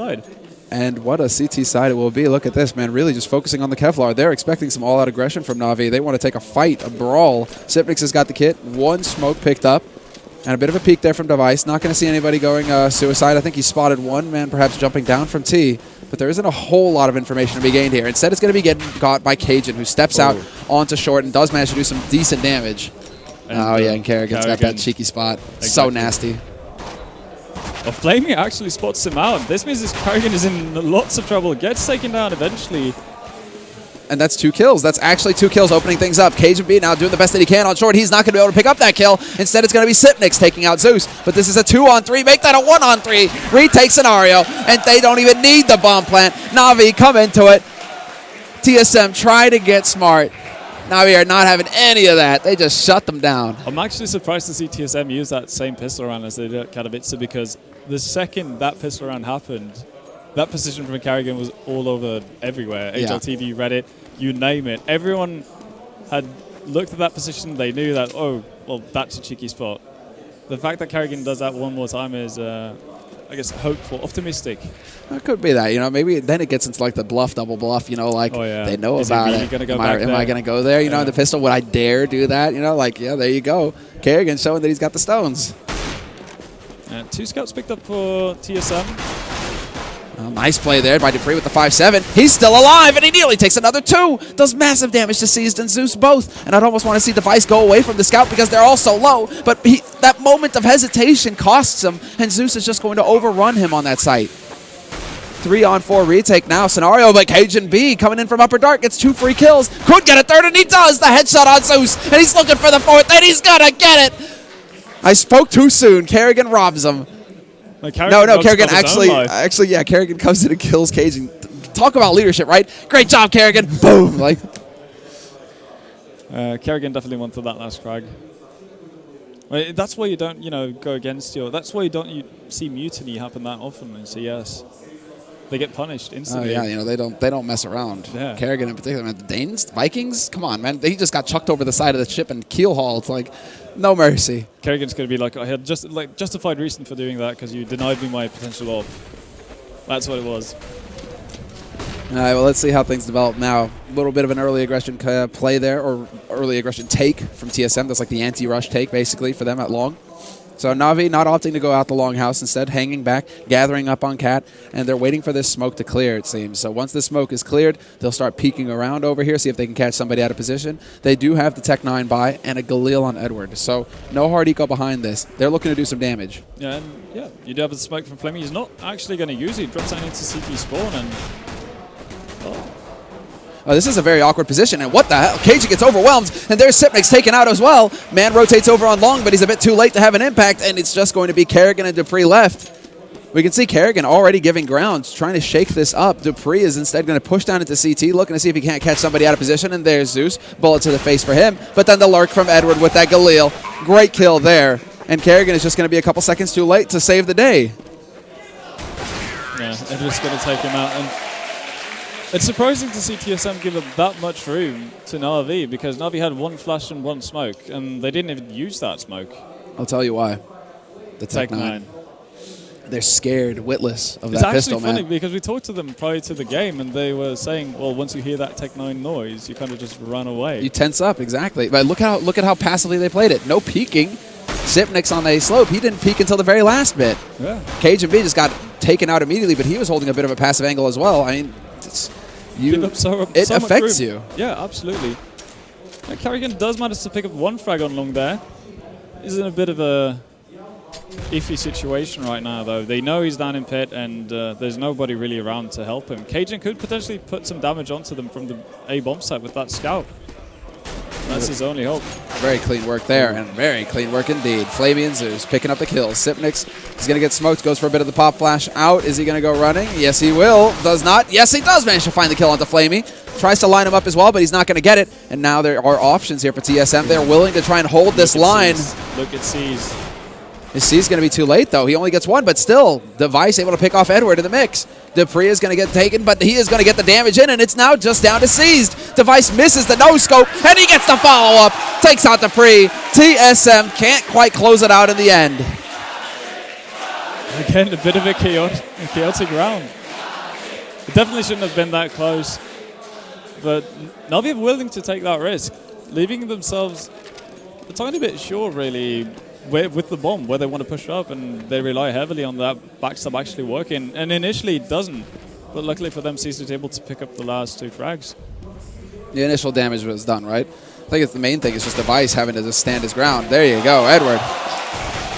And what a CT side it will be. Look at this, man. Really just focusing on the Kevlar. They're expecting some all-out aggression from NaVi. They want to take a fight, a brawl. Sipnix has got the kit. One smoke picked up. And a bit of a peek there from Device. Not going to see anybody going suicide. I think he spotted one man perhaps jumping down from T. But there isn't a whole lot of information to be gained here. Instead, it's going to be getting caught by Cajun, who steps out onto short and does manage to do some decent damage. And, and Kerrigan's got that cheeky spot. Exactly. So nasty. Well, Flamey actually spots him out. This means this Kerrigan is in lots of trouble. Gets taken down eventually. And that's 2 kills. That's actually 2 kills opening things up. Cajun B now doing the best that he can on short. He's not going to be able to pick up that kill. Instead, it's going to be Sipnix taking out Zeus. But this is a 2-on-3. Make that a 1-on-3. Retake scenario. And they don't even need the bomb plant. NaVi come into it. TSM try to get smart. NaVi are not having any of that. They just shut them down. I'm actually surprised to see TSM use that same pistol round as they did at Katowice, because the second that pistol round happened, that position from Kerrigan was all over everywhere. Yeah. HLTV, Reddit, you name it. Everyone had looked at that position. They knew that, oh, well, that's a cheeky spot. The fact that Kerrigan does that one more time is, I guess, hopeful, optimistic. It could be that, you know, maybe then it gets into like the bluff, double bluff, you know, like they know is about really it. Am I going to go there? You know, in the pistol, would I dare do that? You know, like, yeah, there you go. Kerrigan showing that he's got the stones. And 2 scouts picked up for TSM. Nice play there by Dupree with the 5-7. He's still alive, and he nearly takes another 2. Does massive damage to Seized and Zeus both. And I'd almost want to see Device go away from the scout because they're all so low. But that moment of hesitation costs him, and Zeus is just going to overrun him on that site. 3-on-4 retake now. Scenario, but Cajun B coming in from Upper Dark gets 2 free kills. Could get a 3rd, and he does. The headshot on Zeus, and he's looking for the 4th, and he's going to get it. I spoke too soon. Kerrigan robs him. No, Kerrigan actually, yeah, Kerrigan comes in and kills Cajun. Talk about leadership, right? Great job, Kerrigan. Boom. Like, Kerrigan definitely wanted that last frag. Well, that's why you don't, go against your. That's why you see mutiny happen that often in CS. They get punished instantly. Oh yeah, they don't mess around. Yeah. Kerrigan in particular, man. The Danes, Vikings, come on, man. They just got chucked over the side of the ship and keel hauled. It's like, no mercy. Kerrigan's going to be like, I had justified reason for doing that because you denied me my potential orb. That's what it was. All right, well, let's see how things develop now. A little bit of an early aggression play there, or early aggression take from TSM. That's like the anti-rush take, basically, for them at long. So NaVi not opting to go out the longhouse, instead hanging back, gathering up on Cat, and they're waiting for this smoke to clear, it seems. So once this smoke is cleared, they'll start peeking around over here, see if they can catch somebody out of position. They do have the Tech 9 buy and a Galil on Edward, so no hard eco behind this. They're looking to do some damage. Yeah, and yeah, you do have the smoke from Fleming. He's not actually going to use it. He drops down into CT spawn and... Oh, this is a very awkward position, and what the hell? Cajun gets overwhelmed, and there's Sipnix taken out as well. Man rotates over on long, but he's a bit too late to have an impact, and it's just going to be Kerrigan and Dupree left. We can see Kerrigan already giving ground, trying to shake this up. Dupree is instead going to push down into CT, looking to see if he can't catch somebody out of position, and there's Zeus. Bullet to the face for him, but then the lurk from Edward with that Galil. Great kill there, and Kerrigan is just going to be a couple seconds too late to save the day. Yeah, Edward's going to take him out, and it's surprising to see TSM give up that much room to NaVi, because NaVi had 1 flash and 1 smoke, and they didn't even use that smoke. I'll tell you why. The Tech 9. They're scared, witless of that pistol, man. It's actually funny, because we talked to them prior to the game, and they were saying, well, once you hear that Tech 9 noise, you kind of just run away. You tense up, exactly. But look at how passively they played it. No peeking. Sipnix on the slope, he didn't peek until the very last bit. Yeah. Cajun B just got taken out immediately, but he was holding a bit of a passive angle as well. I mean, it affects you. Yeah, absolutely. Kerrigan does manage to pick up 1 frag on long there. He's in a bit of a iffy situation right now, though. They know he's down in pit, and there's nobody really around to help him. Cajun could potentially put some damage onto them from the A bomb site with that scout. That's his only hope. Very clean work there, and very clean work indeed. Flamey and Zeus picking up the kills. Sipnix is going to get smoked, goes for a bit of the pop flash out. Is he going to go running? Yes, he will. Does not. Yes, he does manage to find the kill onto Flamey. Tries to line him up as well, but he's not going to get it. And now there are options here for TSM. They're willing to try and hold this line. Look at C's. His C's going to be too late, though. He only gets 1, but still, Device able to pick off Edward in the mix. Dupree is going to get taken, but he is going to get the damage in, and it's now just down to Seized. Device misses the no-scope, and he gets the follow-up. Takes out Dupree. TSM can't quite close it out in the end. Again, a bit of a chaotic round. It definitely shouldn't have been that close. But NaVi are willing to take that risk, leaving themselves a tiny bit short, really, with the bomb, where they want to push up, and they rely heavily on that backstab actually working. And initially it doesn't, but luckily for them, Faceit was able to pick up the last 2 frags. The initial damage was done, right? I think it's the main thing is just Device having to just stand his ground. There you go, Edward.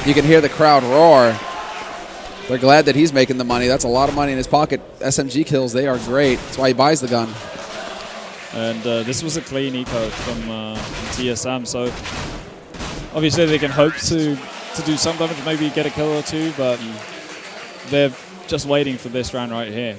You can hear the crowd roar. They're glad that he's making the money. That's a lot of money in his pocket. SMG kills, they are great. That's why he buys the gun. And this was a clean eco from TSM, so obviously they can hope to do some damage, maybe get a kill or 2, but they're just waiting for this round right here.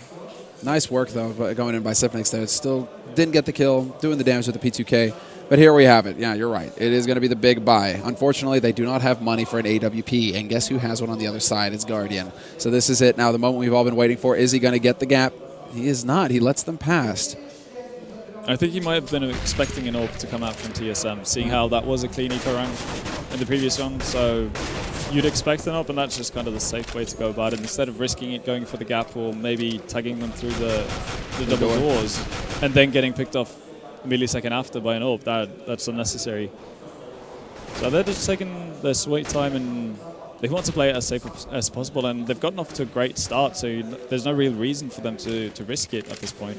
Nice work, though, going in by Sipnix there. Still didn't get the kill, doing the damage with the P2K. But here we have it. Yeah, you're right. It is going to be the big buy. Unfortunately, they do not have money for an AWP, and guess who has one on the other side? It's Guardian. So this is it now, the moment we've all been waiting for. Is he going to get the gap? He is not. He lets them pass. I think he might have been expecting an AWP to come out from TSM, seeing how that was a clean eco round in the previous round. So you'd expect an AWP, and that's just kind of the safe way to go about it. Instead of risking it, going for the gap, or maybe tagging them through the double doors, and then getting picked off a millisecond after by an AWP, that's unnecessary. So they're just taking their sweet time, and they want to play it as safe as possible, and they've gotten off to a great start, so there's no real reason for them to risk it at this point.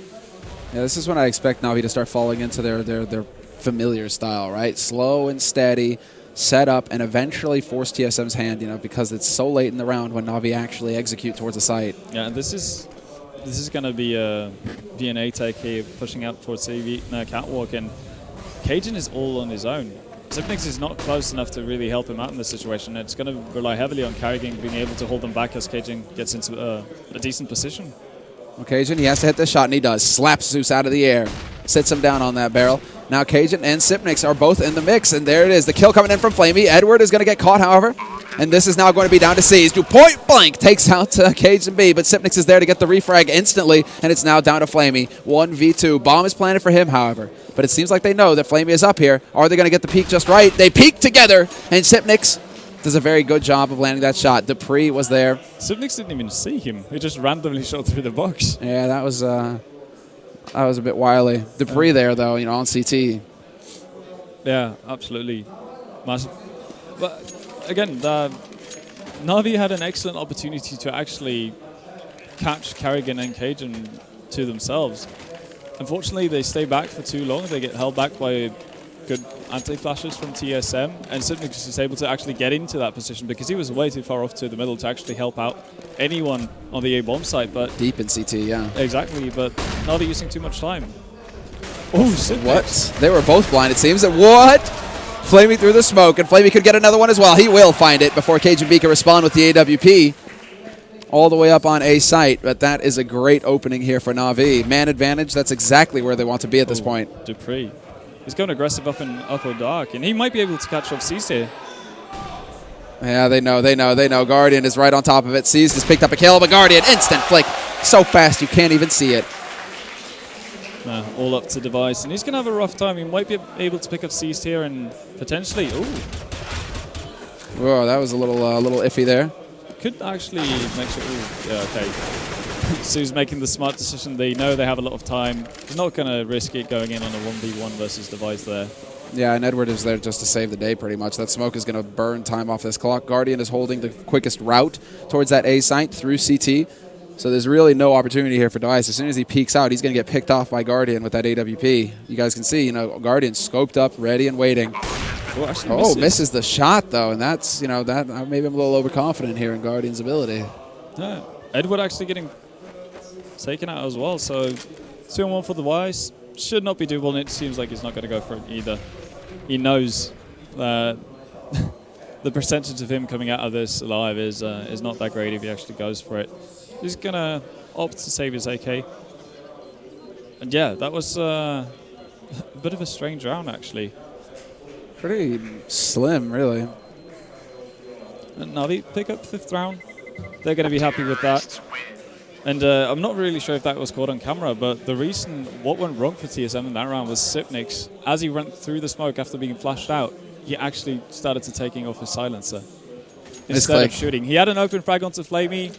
Yeah, this is when I expect NaVi to start falling into their familiar style, right? Slow and steady, set up, and eventually force TSM's hand, because it's so late in the round when NaVi actually execute towards the site. Yeah, and this is going to be a VNA take here, pushing out towards the catwalk, and Cajun is all on his own. Sipnix is not close enough to really help him out in this situation. It's going to rely heavily on Carrigan being able to hold them back as Cajun gets into a decent position. Well, Cajun, he has to hit this shot, and he does. Slaps Zeus out of the air. Sits him down on that barrel. Now Cajun and Sipnix are both in the mix, and there it is. The kill coming in from Flamey. Edward is going to get caught, however, and this is now going to be down to C's. Do point blank takes out Cajun B, but Sipnix is there to get the refrag instantly, and it's now down to Flamey. 1v2. Bomb is planted for him, however, but it seems like they know that Flamey is up here. Are they going to get the peek just right? They peek together, and Sipnix does a very good job of landing that shot. Dupree was there. Sipnix didn't even see him. He just randomly shot through the box. Yeah, that was a bit wily. Dupree there, though, on CT. Yeah, absolutely. Massive. But again, NaVi had an excellent opportunity to actually catch Carrigan and Cajun to themselves. Unfortunately, they stay back for too long. They get held back by good anti-flashes from TSM, and Sipnix is able to actually get into that position because he was way too far off to the middle to actually help out anyone on the A-bomb site. But deep in CT, yeah. Exactly, but NaVi using too much time. Oh, Sipnix. What? They were both blind, it seems. What? Flamey through the smoke, and Flamey could get another one as well. He will find it before Cajun B can respond with the AWP. All the way up on A site, but that is a great opening here for NaVi. Man advantage, that's exactly where they want to be at this point. Dupree. He's going aggressive up in upper dark, and he might be able to catch off Seized here. Yeah, they know. Guardian is right on top of it. Seized has picked up a kill, but Guardian, instant flick. So fast, you can't even see it. All up to Device, and he's going to have a rough time. He might be able to pick up Seized here and potentially, Whoa, that was a little iffy there. Could actually make sure, yeah, okay. Sue's making the smart decision. They know they have a lot of time. They're not going to risk it going in on a 1v1 versus Device there. Yeah, and Edward is there just to save the day pretty much. That smoke is going to burn time off this clock. Guardian is holding the quickest route towards that A site through CT. So there's really no opportunity here for Device. As soon as he peeks out, he's going to get picked off by Guardian with that AWP. You guys can see, Guardian scoped up, ready and waiting. Misses the shot, though, and that's, that maybe I'm a little overconfident here in Guardian's ability. Yeah, Edward actually getting taken out as well, so 2-1 for Device. Should not be doable, and it seems like he's not going to go for it either. He knows that the percentage of him coming out of this alive is not that great if he actually goes for it. He's going to opt to save his AK. And yeah, that was a bit of a strange round, actually. Pretty slim, really. And NaVi pick up 5th round. They're going to be happy with that. And I'm not really sure if that was caught on camera, but the reason what went wrong for TSM in that round was Sipnix, as he went through the smoke after being flashed out, he actually started to taking off his silencer. instead of shooting. He had an open frag onto Flamey.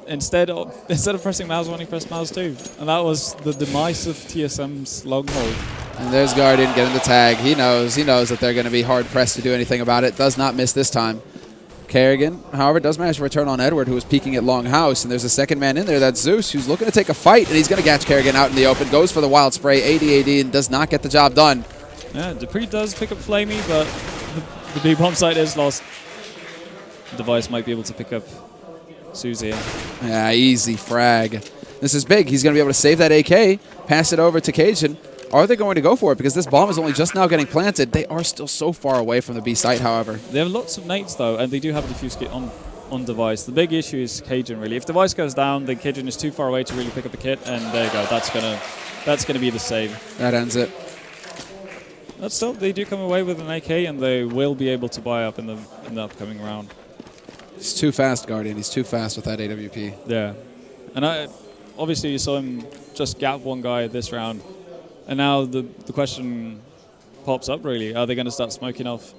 Instead of pressing mouse 1, he pressed mouse 2. And that was the demise of TSM's long hold. And there's Guardian getting the tag. He knows that they're going to be hard-pressed to do anything about it. Does not miss this time. Kerrigan, however, does manage to return on Edward, who was peeking at Long House. And there's a second man in there. That's Zeus, who's looking to take a fight. And he's going to catch Kerrigan out in the open. Goes for the wild spray, AD, and does not get the job done. Yeah, Dupree does pick up Flamey, but the B bomb site is lost. The device might be able to pick up Susie. Yeah, easy frag. This is big. He's going to be able to save that AK, pass it over to Cajun. Are they going to go for it? Because this bomb is only just now getting planted. They are still so far away from the B site, however. They have lots of nades, though, and they do have a defuse kit on device. The big issue is Cajun, really. If device goes down, then Cajun is too far away to really pick up the kit, and there you go. That's gonna be the save. That ends it. But still, they do come away with an AK, and they will be able to buy up in the upcoming round. He's too fast, Guardian. He's too fast with that AWP. Yeah. And obviously you saw him just gap one guy this round. And now the question pops up, really. Are they going to start smoking off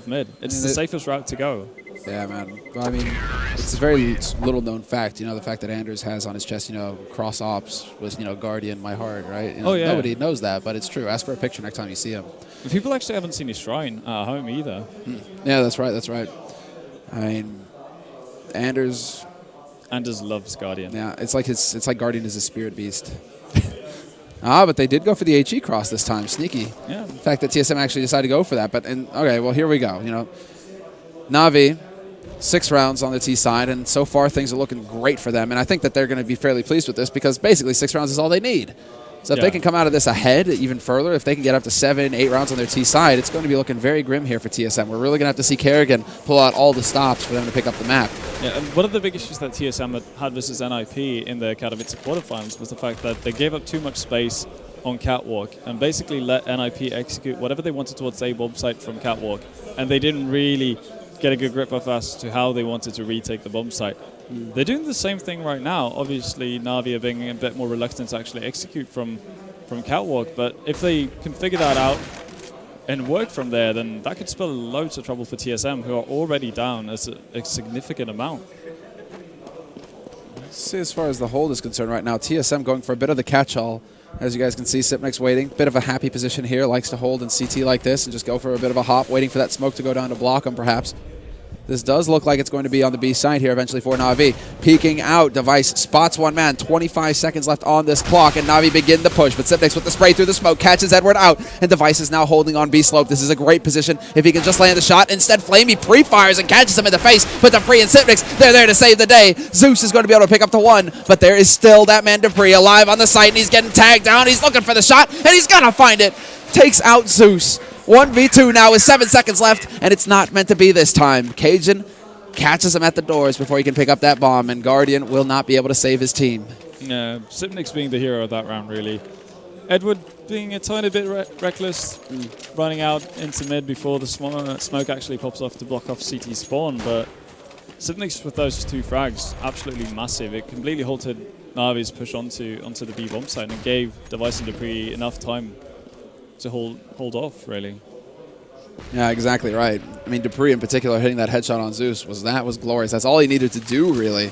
mid? It's the safest route to go. Yeah, man. Well, I mean, it's a very little-known fact, the fact that Anders has on his chest, cross ops with, Guardian, my heart, right? Oh, yeah. Nobody knows that, but it's true. Ask for a picture next time you see him. People actually haven't seen his shrine at home either. Yeah, that's right. That's right. I mean, Anders loves Guardian. Yeah, it's like Guardian is a spirit beast. But they did go for the HE cross this time. Sneaky. Yeah. The fact that TSM actually decided to go for that. But okay, well, here we go. NaVi, 6 rounds on the T side, and so far things are looking great for them. And I think that they're going to be fairly pleased with this because basically 6 rounds is all they need. So if they can come out of this ahead even further, if they can get up to 7, 8 rounds on their T side, it's going to be looking very grim here for TSM. We're really going to have to see Kerrigan pull out all the stops for them to pick up the map. Yeah, and one of the big issues that TSM had versus NIP in the Katowice quarterfinals was the fact that they gave up too much space on Catwalk and basically let NIP execute whatever they wanted towards a bomb site from Catwalk. And they didn't really get a good grip of as to how they wanted to retake the bomb site. They're doing the same thing right now. Obviously, NaVi are being a bit more reluctant to actually execute from Catwalk, but if they can figure that out and work from there, then that could spell loads of trouble for TSM, who are already down a significant amount. Let's see, as far as the hold is concerned right now, TSM going for a bit of the catch-all. As you guys can see, Sipnik's waiting. Bit of a happy position here. Likes to hold in CT like this and just go for a bit of a hop, waiting for that smoke to go down to block him, perhaps. This does look like it's going to be on the B side here eventually for NaVi. Peeking out, Device spots one man. 25 seconds left on this clock, and NaVi begin the push. But Sipnix with the spray through the smoke catches Edward out, and Device is now holding on B slope. This is a great position if he can just land the shot. Instead, Flamey pre-fires and catches him in the face. But Dupree and Sipnix, they're there to save the day. Zeus is going to be able to pick up the 1, but there is still that man Dupree alive on the site, and he's getting tagged down. He's looking for the shot, and he's going to find it. Takes out Zeus. 1v2 now with 7 seconds left, and it's not meant to be this time. Cajun catches him at the doors before he can pick up that bomb, and Guardian will not be able to save his team. Yeah, Sipnik's being the hero of that round, really. Edward being a tiny bit reckless, running out into mid before the smoke actually pops off to block off CT spawn, but Sipnik's with those 2 frags, absolutely massive. It completely halted NaVi's push onto the B bomb site and gave Device and Dupree enough time to hold off, really. Yeah, exactly right. I mean, Dupree in particular hitting that headshot on Zeus was glorious. That's all he needed to do, really.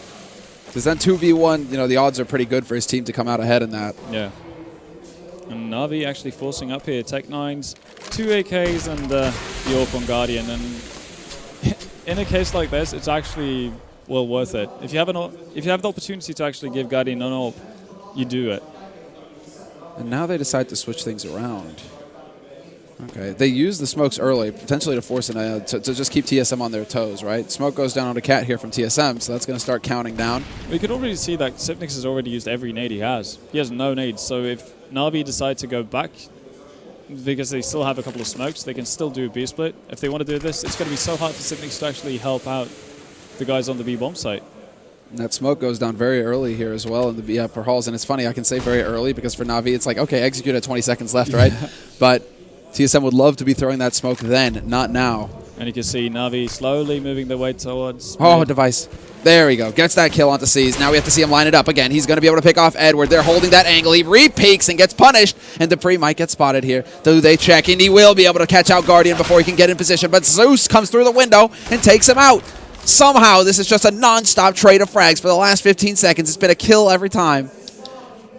Because then 2v1, the odds are pretty good for his team to come out ahead in that. Yeah. And NaVi actually forcing up here. Tech 9s, 2 AKs, and the AWP on Guardian. And in a case like this, it's actually well worth it. If you have the opportunity to actually give Guardian an AWP, you do it. And now they decide to switch things around. Okay, they use the smokes early, potentially to force to just keep TSM on their toes, right? Smoke goes down on a cat here from TSM, so that's going to start counting down. We could already see that Sipnix has already used every nade he has. He has no nades, so if NaVi decide to go back, because they still have a couple of smokes, they can still do a B split. If they want to do this, it's going to be so hard for Sipnix to actually help out the guys on the B bomb site. And that smoke goes down very early here as well in the B upper halls, and it's funny, I can say very early because for NaVi, it's like, okay, execute at 20 seconds left, right? But TSM would love to be throwing that smoke then, not now. And you can see NaVi slowly moving their way towards... Oh, Device. There we go. Gets that kill onto C's. Now we have to see him line it up again. He's going to be able to pick off Edward. They're holding that angle. He re-peeks and gets punished. And Dupree might get spotted here. Do they check? And he will be able to catch out Guardian before he can get in position. But Zeus comes through the window and takes him out. Somehow, this is just a non-stop trade of frags for the last 15 seconds. It's been a kill every time.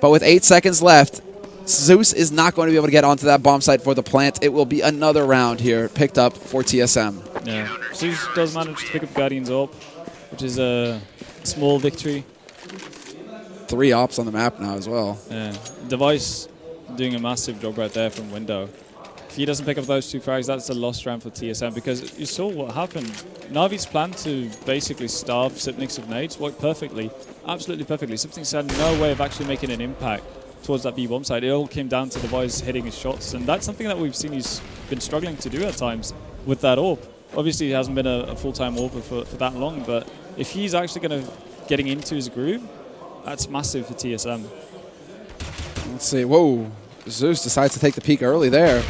But with 8 seconds left, Zeus is not going to be able to get onto that bomb site for the plant. It will be another round here picked up for TSM. Yeah, Zeus does manage to pick up Guardian's AWP, which is a small victory. 3 ops on the map now as well. Yeah, Device doing a massive job right there from window. If he doesn't pick up those 2 frags, that's a lost round for TSM, because you saw what happened. NaVi's plan to basically starve Sipnix of nades worked perfectly, absolutely perfectly. Sipnix had no way of actually making an impact towards that B-bomb side. It all came down to Device hitting his shots, and that's something that we've seen he's been struggling to do at times with that AWP. Obviously, he hasn't been a full-time AWPer for that long, but if he's actually getting into his groove, that's massive for TSM. Let's see. Whoa. Zeus decides to take the peek early there.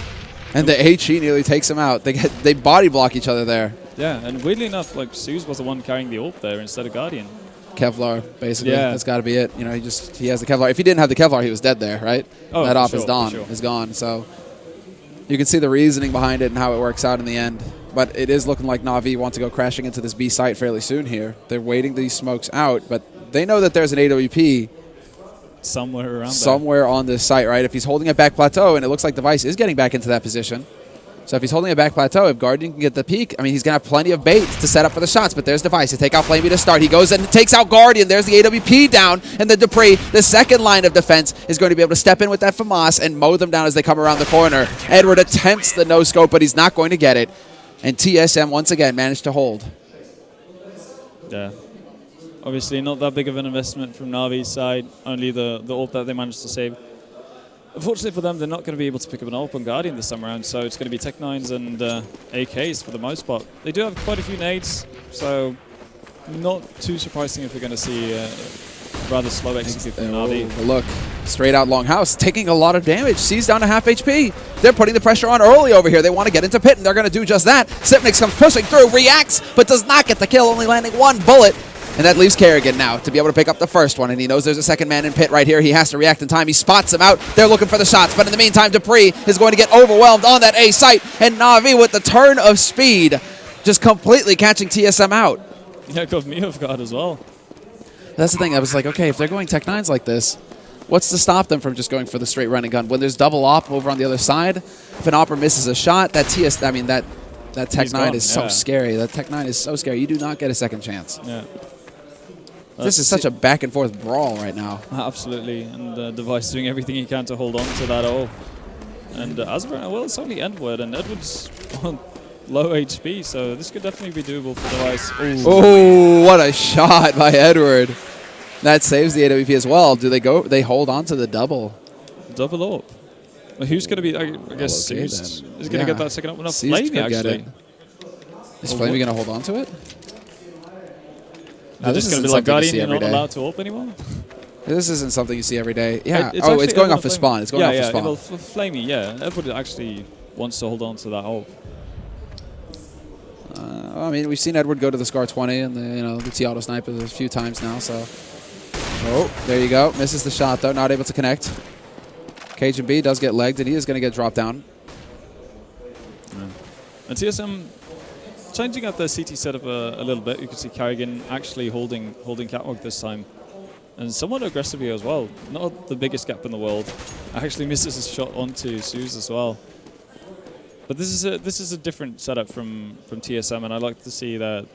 And the HE nearly takes him out. They body block each other there. Yeah, and weirdly enough, like, Zeus was the one carrying the AWP there instead of Guardian. Kevlar, basically. Yeah. That's got to be it. You know, he has the Kevlar. If he didn't have the Kevlar, he was dead there, right? Oh, that op sure, is gone. So you can see the reasoning behind it and how it works out in the end. But it is looking like NaVi want to go crashing into this B site fairly soon here. They're waiting these smokes out, but they know that there's an AWP somewhere on this site, right? If he's holding it back plateau, and it looks like Device is getting back into that position. So if he's holding it back plateau, if Guardian can get the peak, I mean, he's going to have plenty of bait to set up for the shots, but there's Device to take out Flamey to start. He goes and takes out Guardian. There's the AWP down, and the Dupree, the second line of defense, is going to be able to step in with that FAMAS and mow them down as they come around the corner. Edward attempts the no-scope, but he's not going to get it. And TSM, once again, managed to hold. Yeah. Obviously, not that big of an investment from NaVi's side, only the AWP that they managed to save. Unfortunately for them, they're not going to be able to pick up an AWP on Guardian this time around, so it's going to be Tech-9s and AKs for the most part. They do have quite a few nades, so not too surprising if we're going to see rather slow execute from NaVi. Look, straight out long house, taking a lot of damage. C's down to half HP. They're putting the pressure on early over here. They want to get into pit, and they're going to do just that. Sipnix comes pushing through, reacts, but does not get the kill, only landing 1 bullet. And that leaves Kerrigan now to be able to pick up the first one, and he knows there's a second man in pit right here. He has to react in time. He spots him out. They're looking for the shots, but in the meantime, Dupree is going to get overwhelmed on that A site, and NaVi with the turn of speed just completely catching TSM out. Yeah, it got me off guard as well. That's the thing. I was like, okay, if they're going Tech-9s like this, what's to stop them from just going for the straight running gun? When there's double op over on the other side, if an opper misses a shot, that Tech-9 is so scary. That Tech-9 is so scary. You do not get a second chance. Yeah. This is such a back-and-forth brawl right now. Absolutely, and Device doing everything he can to hold on to that AWP. And as of right now, well, it's only Edward, and Edward's on low HP, so this could definitely be doable for Device. Oh, what a shot by Edward. That saves the AWP as well. Do they go? They hold on to the double. Double AWP. Well, who's going to be, I guess, Zeus is going to get that second up. No, Flamey, actually. Is Flamey going to hold on to it? Now this is going to be like Guardian, you're not allowed to AWP anymore? This isn't something you see every day. Yeah. It's going off his spawn. It's going off his spawn. Well, for Flamey, yeah. Edward actually wants to hold on to that AWP. I mean, we've seen Edward go to the Scar 20 and the T-Auto sniper a few times now, so. Oh, there you go. Misses the shot, though. Not able to connect. Cajun B does get legged, and he is going to get dropped down. Yeah. And TSM changing up their CT setup a little bit. You can see Kerrigan actually holding catwalk this time, and somewhat aggressively as well. Not the biggest gap in the world. Actually misses his shot onto Suze as well. But this is a different setup from TSM, and I like to see that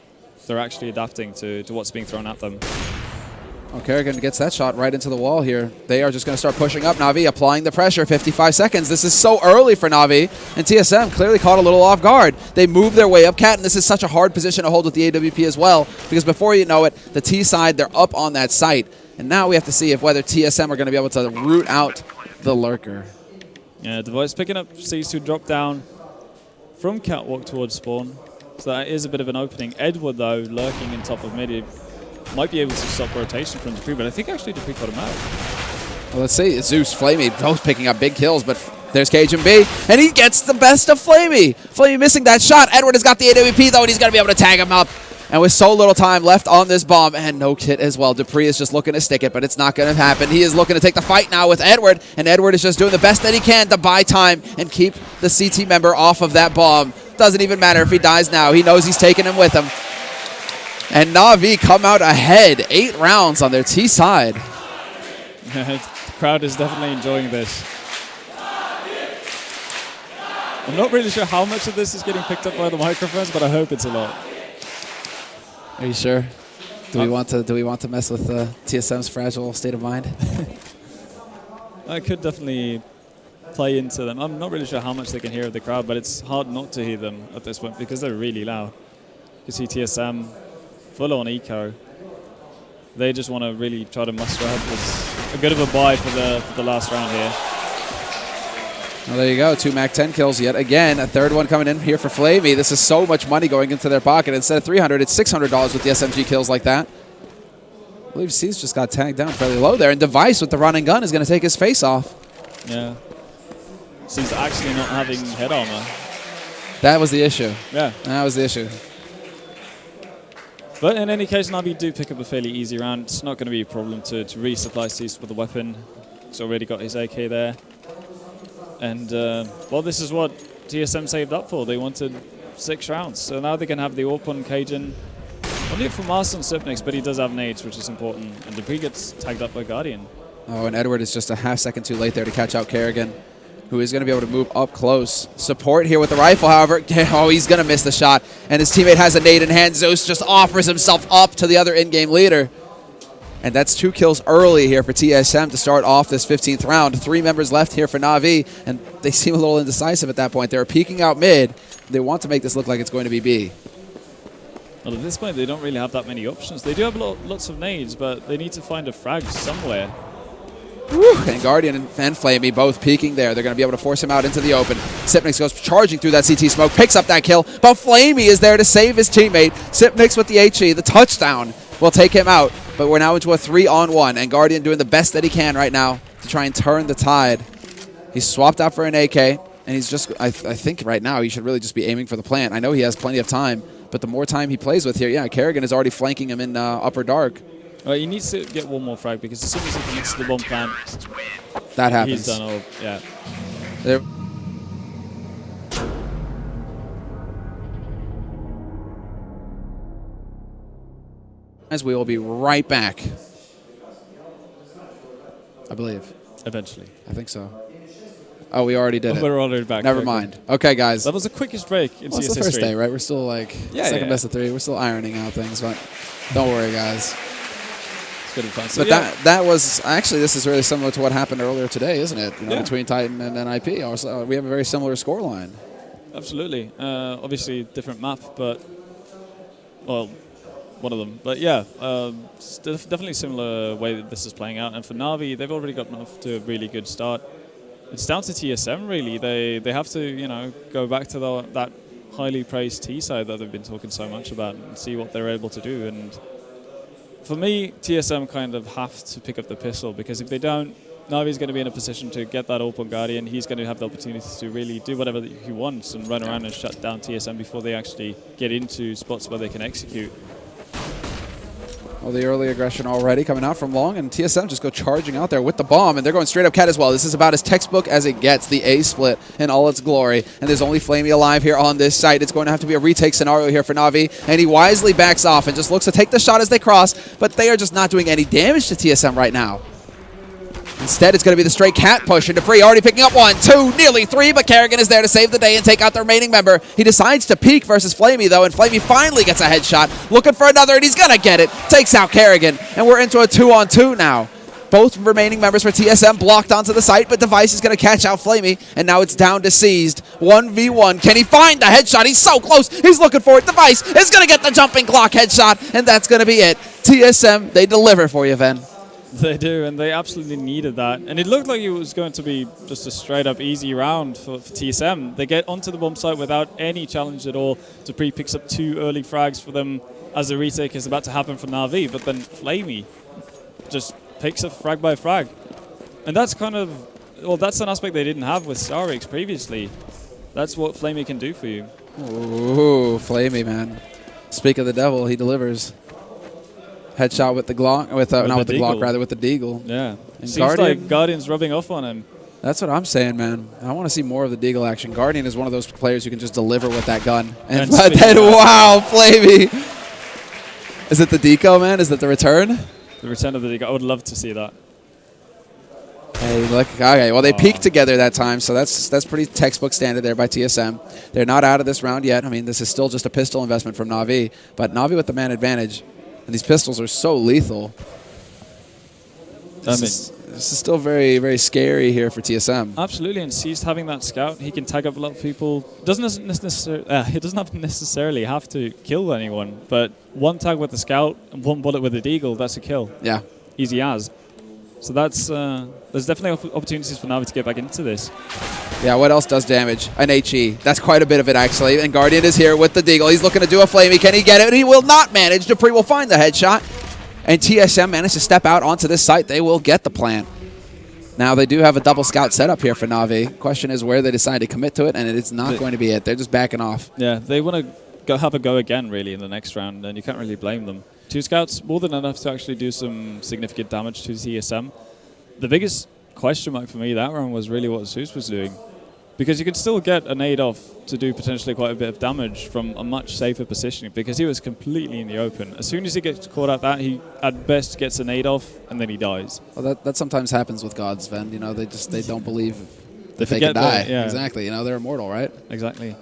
they're actually adapting to what's being thrown at them. Oh, Kerrigan gets that shot right into the wall here. They are just going to start pushing up. NaVi applying the pressure. 55 seconds. This is so early for NaVi. And TSM clearly caught a little off guard. They move their way up Cat, and this is such a hard position to hold with the AWP as well, because before you know it, the T side, they're up on that site. And now we have to see if whether TSM are going to be able to root out the lurker. Yeah, Device picking up C's to drop down from catwalk towards spawn. So that is a bit of an opening. Edward, though, lurking in top of mid. He might be able to stop rotation from Dupree, but I think actually Dupree got him out. Well, let's see. Zeus, Flamey, both picking up big kills, but there's Cajun B, and he gets the best of Flamey. Flamey missing that shot. Edward has got the AWP, though, and he's going to be able to tag him up. And with so little time left on this bomb, and no kit as well, Dupree is just looking to stick it, but it's not going to happen. He is looking to take the fight now with Edward, and Edward is just doing the best that he can to buy time and keep the CT member off of that bomb. Doesn't even matter if he dies now. He knows he's taking him with him. And NaVi come out ahead, 8 rounds on their T side. The crowd is definitely enjoying this. I'm not really sure how much of this is getting picked up by the microphones, but I hope it's a lot. Are you sure? Do we want to mess with TSM's fragile state of mind? I could definitely play into them. I'm not really sure how much they can hear of the crowd, but it's hard not to hear them at this point because they're really loud. You see TSM full on eco. They just want to really try to muster up a bit of a buy for the last round here. Well, there you go. 2 MAC-10 kills yet again. A third one coming in here for Flamey. This is so much money going into their pocket. Instead of $300, it's $600 with the SMG kills like that. I believe C's just got tagged down fairly low there. And Device with the run and gun is going to take his face off. Yeah. C's actually not having head armor. That was the issue. Yeah. That was the issue. But in any case, NaVi do pick up a fairly easy round. It's not going to be a problem to resupply Cease with a weapon. He's already got his AK there. And, well, this is what TSM saved up for. They wanted 6 rounds. So now they can have the AWP on Cajun. Only from Mars on Sipnix, but he does have nades, which is important. And Dupree gets tagged up by Guardian. Oh, and Edward is just a half second too late there to catch out Kerrigan, who is going to be able to move up close. Support here with the rifle, however. Oh, he's going to miss the shot. And his teammate has a nade in hand. Zeus just offers himself up to the other in-game leader. And that's 2 kills early here for TSM to start off this 15th round. 3 members left here for NaVi, and they seem a little indecisive at that point. They're peeking out mid. They want to make this look like it's going to be B. Well, at this point, they don't really have that many options. They do have lots of nades, but they need to find a frag somewhere. Woo. And Guardian and Flamey both peeking there. They're going to be able to force him out into the open. Sipnix goes charging through that CT smoke, picks up that kill, but Flamey is there to save his teammate. Sipnix with the HE, the touchdown will take him out. But we're now into a 3-on-1, and Guardian doing the best that he can right now to try and turn the tide. He's swapped out for an AK, and he's just, I think right now he should really just be aiming for the plant. I know he has plenty of time, but the more time he plays with here, yeah, Kerrigan is already flanking him in upper dark. Well, he needs to get one more frag, because as soon as he commits to the bomb plant, that happens. He's done all, yeah. There. As we will be right back, I believe. Eventually. I think so. Oh, we already did it. We're already back. Never mind. Okay, guys. That was the quickest break in CS It's the first history. day, right? We're still like second best of 3. We're still ironing out things, but don't worry, guys. It's going to be fun. So but that was actually, this is really similar to what happened earlier today, isn't it? You know, between Titan and NIP. Also, we have a very similar scoreline. Absolutely. Obviously, different map, but well, one of them. But yeah, definitely similar way that this is playing out. And for NaVi, they've already gotten off to a really good start. It's down to TSM, really. They have to, you know, go back to that highly praised T side that they've been talking so much about and see what they're able to do. And for me, TSM kind of have to pick up the pistol, because if they don't, NaVi's going to be in a position to get that open Guardian. He's going to have the opportunity to really do whatever he wants and run around and shut down TSM before they actually get into spots where they can execute. Well, the early aggression already coming out from Long, and TSM just go charging out there with the bomb, and they're going straight up cat as well. This is about as textbook as it gets, the A split in all its glory, and there's only Flamey alive here on this site. It's going to have to be a retake scenario here for NaVi, and he wisely backs off and just looks to take the shot as they cross, but they are just not doing any damage to TSM right now. Instead, it's going to be the straight cat push, and Dupree already picking up 1, 2, nearly 3, but Kerrigan is there to save the day and take out the remaining member. He decides to peek versus Flamey, though, and Flamey finally gets a headshot, looking for another, and he's going to get it. Takes out Kerrigan, and we're into a 2-on-2 now. Both remaining members for TSM blocked onto the site, but Device is going to catch out Flamey, and now it's down to Seized. 1v1. Can he find the headshot? He's so close. He's looking for it. Device is going to get the jumping Glock headshot, and that's going to be it. TSM, they deliver for you, Ven. They do, and they absolutely needed that. And it looked like it was going to be just a straight-up easy round for TSM. They get onto the bomb site without any challenge at all. Dupree picks up 2 early frags for them as the retake is about to happen for NaVi, but then Flamey just picks up frag by frag. And that's kind of, well, that's an aspect they didn't have with Starix previously. That's what Flamey can do for you. Ooh, Flamey, man. Speak of the devil, he delivers. Headshot with the Glock, with the Glock, rather, with the Deagle. Yeah. And Seems like Guardian's rubbing off on him. That's what I'm saying, man. I want to see more of the Deagle action. Guardian is one of those players who can just deliver with that gun. And but then, wow, Flamey. Is it the deco, man? Is it the return? The return of the deco. I would love to see that. Hey, look. Okay, well, they peaked together that time, so that's pretty textbook standard there by TSM. They're not out of this round yet. I mean, this is still just a pistol investment from NaVi, but NaVi with the man advantage, and these pistols are so lethal. This is still very, very scary here for TSM. Absolutely, and Seized having that scout, he can tag up a lot of people. He doesn't necessarily have to kill anyone, but one tag with the scout and one bullet with the deagle, that's a kill. Yeah. Easy as. So that's there's definitely opportunities for NaVi to get back into this. Yeah, what else does damage? An HE. That's quite a bit of it, actually. And Guardian is here with the deagle. He's looking to do a flamey. Can he get it? He will not manage. dupreeh will find the headshot. And TSM managed to step out onto this site. They will get the plant. Now, they do have a double scout setup here for NaVi. Question is where they decide to commit to it, and it's not going to be it. They're just backing off. Yeah, they want to have a go again, really, in the next round, and you can't really blame them. 2 scouts, more than enough to actually do some significant damage to TSM. The biggest question mark for me that round was really what Zeus was doing. Because you could still get a nade off to do potentially quite a bit of damage from a much safer position because he was completely in the open. As soon as he gets caught at that, he at best gets a nade off and then he dies. Well, that sometimes happens with gods, Sven. You know, they don't believe they can die. Yeah. Exactly. You know, they're immortal, right? Exactly.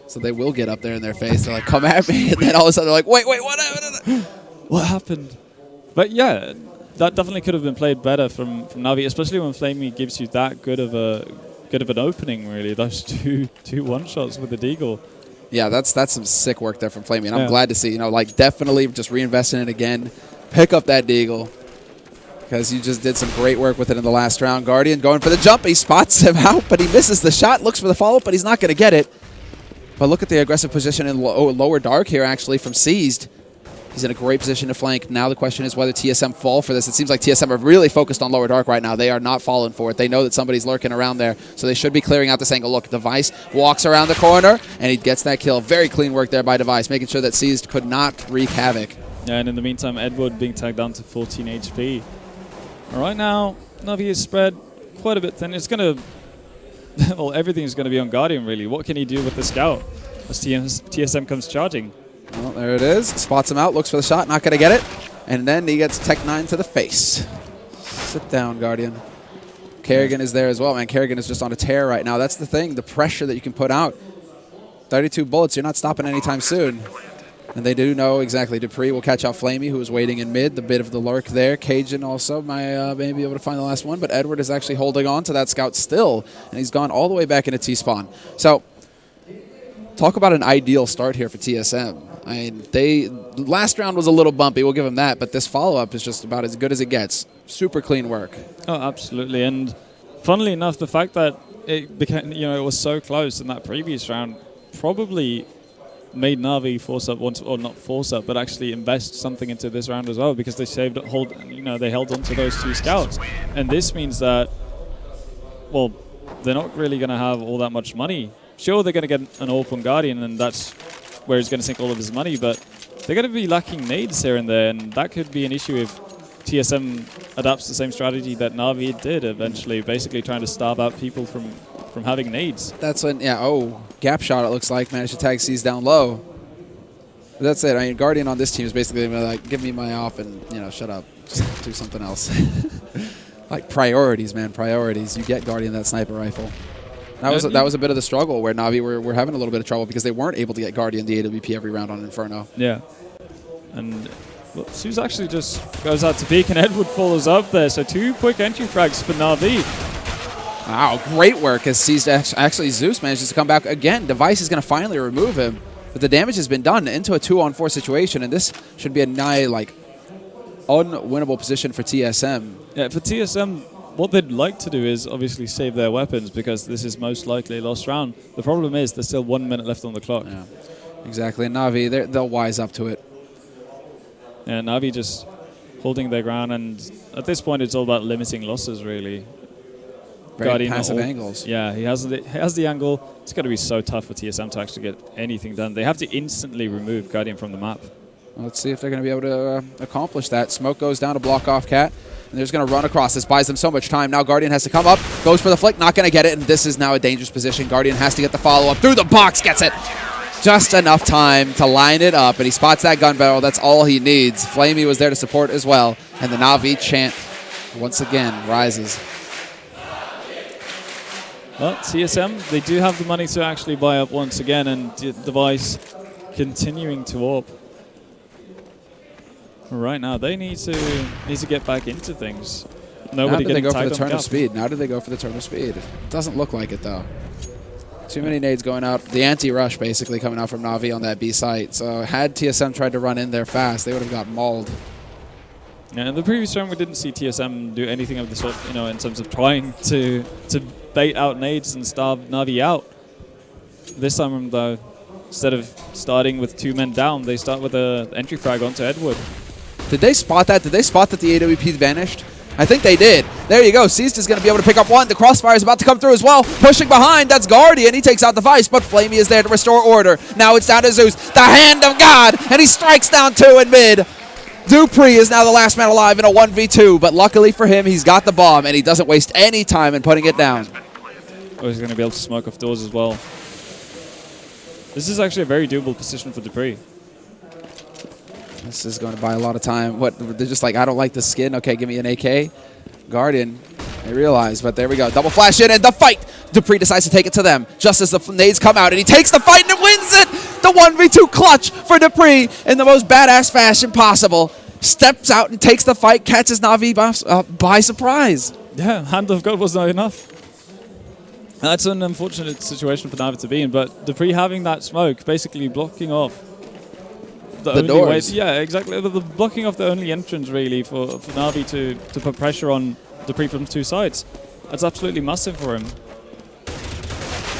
So they will get up there in their face. They're like, come at me. And then all of a sudden they're like, wait, what happened? What happened? But yeah, that definitely could have been played better from NaVi, especially when flamey gives you that good of an opening, really. Those two one-shots with the deagle. Yeah, that's some sick work there from flamey. And I'm glad to see, you know, like definitely just reinvest in it again. Pick up that deagle. Because you just did some great work with it in the last round. Guardian going for the jump. He spots him out, but he misses the shot. Looks for the follow-up, but he's not going to get it. But look at the aggressive position in lower dark here, actually, from Seized. He's in a great position to flank. Now the question is whether TSM fall for this. It seems like TSM are really focused on lower dark right now. They are not falling for it. They know that somebody's lurking around there, so they should be clearing out this angle. Look, Device walks around the corner, and he gets that kill. Very clean work there by Device, making sure that Seized could not wreak havoc. Yeah, and in the meantime, Edward being tagged down to 14 HP. Right now, NaVi is spread quite a bit thin. It's going to... well, everything's going to be on Guardian, really. What can he do with the scout as TSM comes charging? Well, there it is. Spots him out, looks for the shot, not going to get it. And then he gets Tech 9 to the face. Sit down, Guardian. Kerrigan is there as well, man. Kerrigan is just on a tear right now. That's the thing, the pressure that you can put out. 32 bullets, you're not stopping anytime soon. And they do know exactly. dupreeh will catch out flamey, who is waiting in mid. The bit of the lurk there. Cajun also may be able to find the last one, but Edward is actually holding on to that scout still, and he's gone all the way back into T-spawn. So, talk about an ideal start here for TSM. I mean, last round was a little bumpy, we'll give them that, but this follow-up is just about as good as it gets. Super clean work. Oh, absolutely. And funnily enough, the fact that it became, it was so close in that previous round probably made NaVi force up, or not force up, but actually invest something into this round as well, because they they held on to those 2 scouts. And this means that, well, they're not really going to have all that much money. Sure, they're going to get an open Guardian, and that's where he's going to sink all of his money, but they're going to be lacking nades here and there, and that could be an issue if TSM adapts the same strategy that NaVi did eventually, basically trying to starve out people from having nades. That's when, gap shot, it looks like, managed to tag C's down low. But that's it. I mean, Guardian on this team is basically like, give me my off and, shut up. Just do something else. Like priorities, man, priorities. You get Guardian that sniper rifle. That was a bit of the struggle where NaVi were having a little bit of trouble because they weren't able to get Guardian the AWP every round on Inferno. Yeah. And Zeus actually just goes out to peek, and Edward follows up there. So 2 quick entry frags for NaVi. Wow, great work as Seized. Actually, Zeus manages to come back again. Device is going to finally remove him, but the damage has been done into a 2-on-4 situation, and this should be a nigh, unwinnable position for TSM. Yeah, for TSM, what they'd like to do is obviously save their weapons because this is most likely a lost round. The problem is there's still 1 minute left on the clock. Yeah, exactly. And NaVi, they'll wise up to it. Yeah, NaVi just holding their ground, and at this point it's all about limiting losses, really. Very passive angles. Yeah, he has the angle. It's going to be so tough for TSM to actually get anything done. They have to instantly remove Guardian from the map. Well, let's see if they're going to be able to accomplish that. Smoke goes down to block off Cat, and they're just going to run across. This buys them so much time. Now Guardian has to come up, goes for the flick, not going to get it, and this is now a dangerous position. Guardian has to get the follow-up through the box, gets it. Just enough time to line it up, and he spots that gun barrel. That's all he needs. Flamey was there to support as well, and the NaVi chant once again rises. Well, TSM, they do have the money to actually buy up once again, and Device continuing to AWP. Right now, they need to get back into things. Nobody getting now do they go tagged for the on turn gap. of speed? Now do they go for the turn of speed? Doesn't look like it, though. Too many nades going out. The anti-rush basically coming out from NaVi on that B site. So had TSM tried to run in there fast, they would have got mauled. Yeah, in the previous round, we didn't see TSM do anything of the sort, you know, in terms of trying to bait out nades and starve NaVi out. This time, though, instead of starting with 2 men down, they start with an entry frag onto Edward. Did they spot that? Did they spot that the AWP vanished? I think they did. There you go. Seized is going to be able to pick up one. The crossfire is about to come through as well. Pushing behind. That's Guardian. He takes out the Vice, but Flamey is there to restore order. Now it's down to Zeus, the hand of God, and he strikes down 2 in mid. Dupree is now the last man alive in a 1v2, but luckily for him, he's got the bomb, and he doesn't waste any time in putting it down. Oh, he's going to be able to smoke off doors as well. This is actually a very doable position for Dupree. This is going to buy a lot of time. What? They're just like, I don't like the skin. Okay, give me an AK. Guardian, they realize, but there we go. Double flash in and the fight. Dupree decides to take it to them just as the nades come out, and he takes the fight and wins it. The 1v2 clutch for Dupree in the most badass fashion possible. Steps out and takes the fight, catches NaVi by surprise. Yeah, hand of God was not enough. That's an unfortunate situation for NaVi to be in, but Dupree having that smoke, basically blocking off the only doors. way. Yeah, exactly. The blocking off the only entrance, really, for NaVi to put pressure on Dupree from 2 sides. That's absolutely massive for him.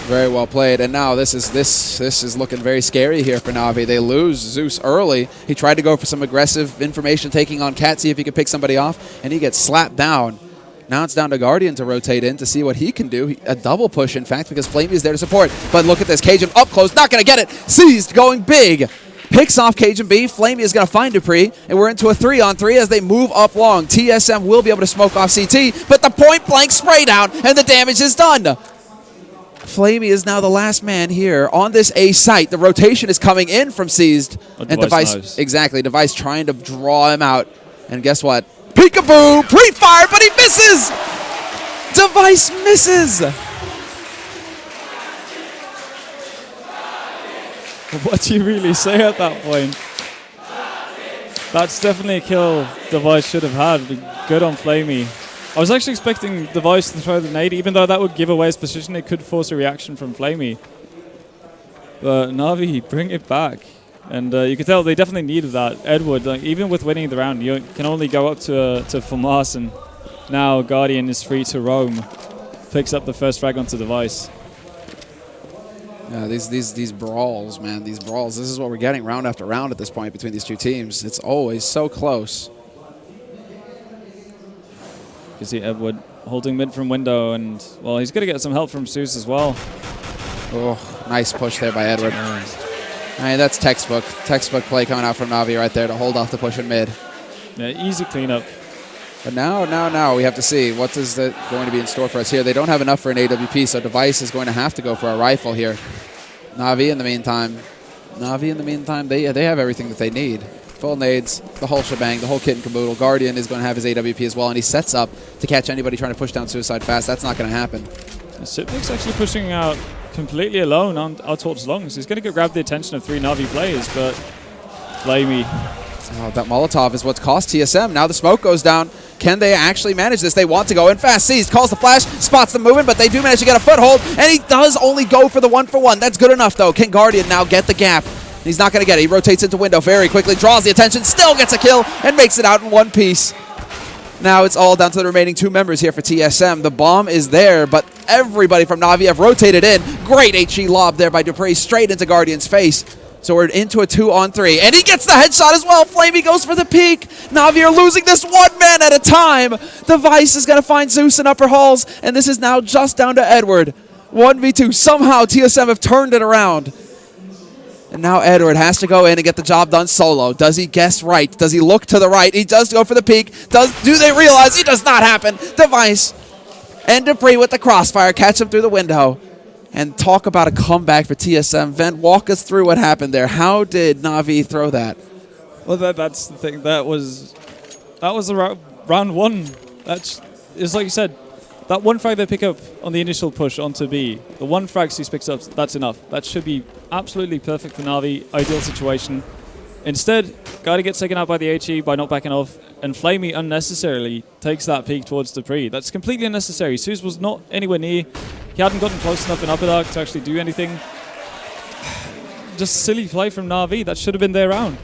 Very well played, and now this is looking very scary here for NaVi. They lose Zeus early. He tried to go for some aggressive information taking on Cat, see if he could pick somebody off, and he gets slapped down. Now it's down to Guardian to rotate in to see what he can do. A double push, in fact, because Flamey is there to support. But look at this, Cajun up close, not going to get it. Seized, going big. Picks off Cajun B. Flamey is going to find Dupree, and we're into a 3-on-3 as they move up long. TSM will be able to smoke off CT, but the point-blank spray down, and the damage is done. Flamey is now the last man here on this A site. The rotation is coming in from Seized. And Device knows. Exactly, Device trying to draw him out. And guess what? Peekaboo! Pre-fire, but he misses! Device misses! What do you really say at that point? That's definitely a kill Device should have had. Good on Flamey. I was actually expecting Device to throw the nade, even though that would give away his position. It could force a reaction from Flamey. But NaVi, bring it back. And you can tell they definitely needed that. Edward, like, even with winning the round, you can only go up to FAMAS, and now Guardian is free to roam. Picks up the first frag onto Device. Yeah, these brawls, man, these brawls. This is what we're getting round after round at this point between these 2 teams. It's always so close. You see Edward holding mid from window, and, well, he's going to get some help from Zeus as well. Oh, nice push there by Edward. I mean, that's textbook play coming out from NaVi right there to hold off the push in mid. Yeah, easy cleanup. But now we have to see what is going to be in store for us here. They don't have enough for an AWP, so Device is going to have to go for a rifle here. NaVi in the meantime, they have everything that they need. Full nades, the whole shebang, the whole kit and caboodle. Guardian is going to have his AWP as well, and he sets up to catch anybody trying to push down Suicide fast. That's not going to happen. Sipnik's actually pushing out completely alone out towards long, so he's going to grab the attention of 3 NaVi players, but Flamey. Oh, that Molotov is what's cost TSM. Now the smoke goes down. Can they actually manage this? They want to go in fast. Seized, calls the flash, spots the movement, but they do manage to get a foothold, and he does only go for the 1-for-1. That's good enough, though. Can Guardian now get the gap? He's not going to get it. He rotates into window very quickly, draws the attention, still gets a kill, and makes it out in 1 piece. Now it's all down to the remaining 2 members here for TSM. The bomb is there, but everybody from NaVi have rotated in. Great HE lob there by Dupree, straight into Guardian's face. So we're into a 2-on-3, and he gets the headshot as well. Flamey goes for the peek. NaVi are losing this 1 man at a time. Device is going to find Zeus in upper halls, and this is now just down to Edward. 1v2. Somehow TSM have turned it around. And now Edward has to go in and get the job done solo. Does he guess right? Does he look to the right? He does go for the peek. Do they realize? It does not happen. Device and Dupree with the crossfire catch him through the window. And talk about a comeback for TSM. Ven, walk us through what happened there. How did NaVi throw that? Well, that's the thing. That was the round one. It's like you said, that one frag they pick up on the initial push onto B, the one frag C picks up, that's enough. That should be absolutely perfect for NaVi, ideal situation. Instead, Guardian gets taken out by the HE by not backing off, and Flamey unnecessarily takes that peek towards Dupree. That's completely unnecessary. Zeus was not anywhere near. He hadn't gotten close enough in Upper Dark to actually do anything. Just silly play from NaVi. That should have been their round.